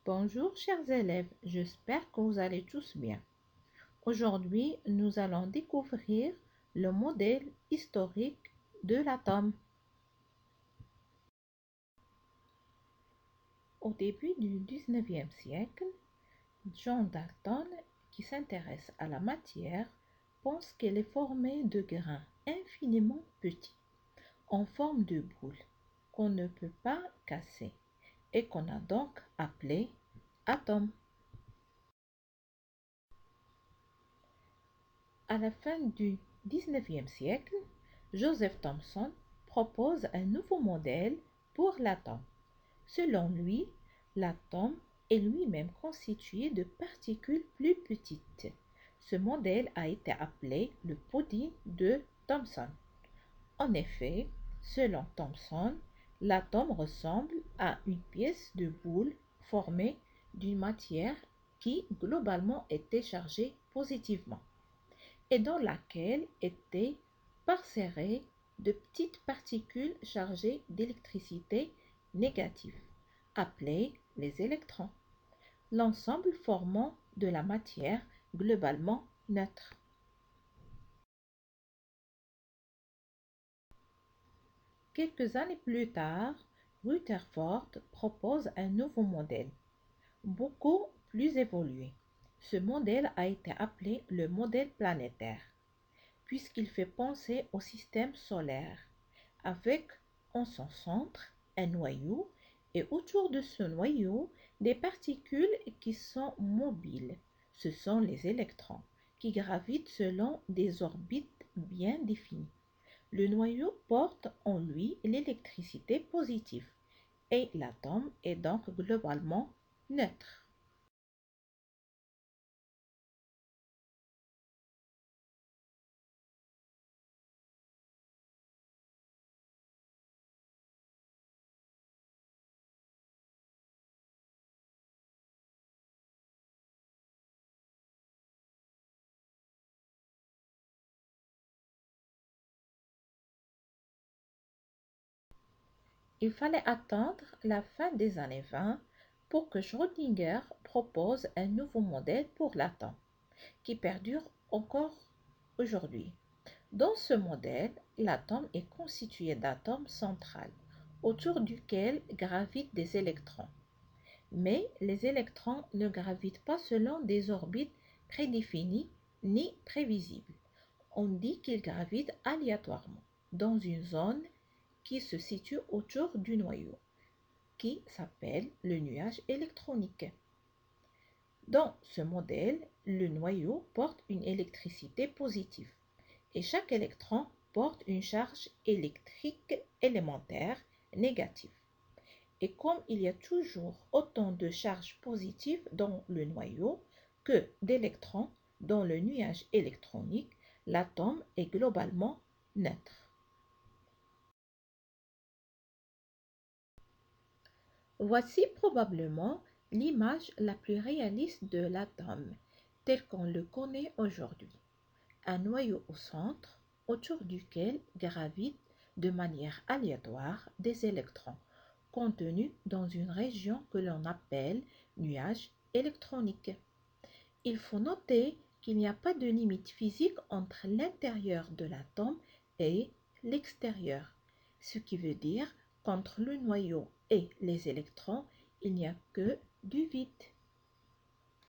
Bonjour chers élèves, j'espère que vous allez tous bien. Aujourd'hui, nous allons découvrir le modèle historique de l'atome. Au début du 19e siècle, John Dalton, qui s'intéresse à la matière, pense qu'elle est formée de grains infiniment petits, en forme de boule, qu'on ne peut pas casser et qu'on a donc appelé atome. À la fin du 19e siècle, Joseph Thomson propose un nouveau modèle pour l'atome. Selon lui, l'atome est lui-même constitué de particules plus petites. Ce modèle a été appelé le pudding de Thomson. En effet, selon Thomson, l'atome ressemble à une pièce de boule formée d'une matière qui globalement était chargée positivement et dans laquelle étaient parserrées de petites particules chargées d'électricité négative, appelées les électrons, l'ensemble formant de la matière globalement neutre. Quelques années plus tard, Rutherford propose un nouveau modèle, beaucoup plus évolué. Ce modèle a été appelé le modèle planétaire, puisqu'il fait penser au système solaire, avec en son centre un noyau et autour de ce noyau des particules qui sont mobiles. Ce sont les électrons qui gravitent selon des orbites bien définies. Le noyau porte en lui l'électricité positive et l'atome est donc globalement neutre. Il fallait attendre la fin des années 20 pour que Schrödinger propose un nouveau modèle pour l'atome, qui perdure encore aujourd'hui. Dans ce modèle, l'atome est constitué d'atomes centrales, autour duquel gravitent des électrons. Mais les électrons ne gravitent pas selon des orbites prédéfinies ni prévisibles. On dit qu'ils gravitent aléatoirement dans une zone qui se situe autour du noyau, qui s'appelle le nuage électronique. Dans ce modèle, le noyau porte une électricité positive et chaque électron porte une charge électrique élémentaire négative. Et comme il y a toujours autant de charges positives dans le noyau que d'électrons dans le nuage électronique, l'atome est globalement neutre. Voici probablement l'image la plus réaliste de l'atome, tel qu'on le connaît aujourd'hui. Un noyau au centre, autour duquel gravitent de manière aléatoire des électrons, contenus dans une région que l'on appelle nuage électronique. Il faut noter qu'il n'y a pas de limite physique entre l'intérieur de l'atome et l'extérieur, ce qui veut dire qu'entre le noyau et les électrons, il n'y a que du vide.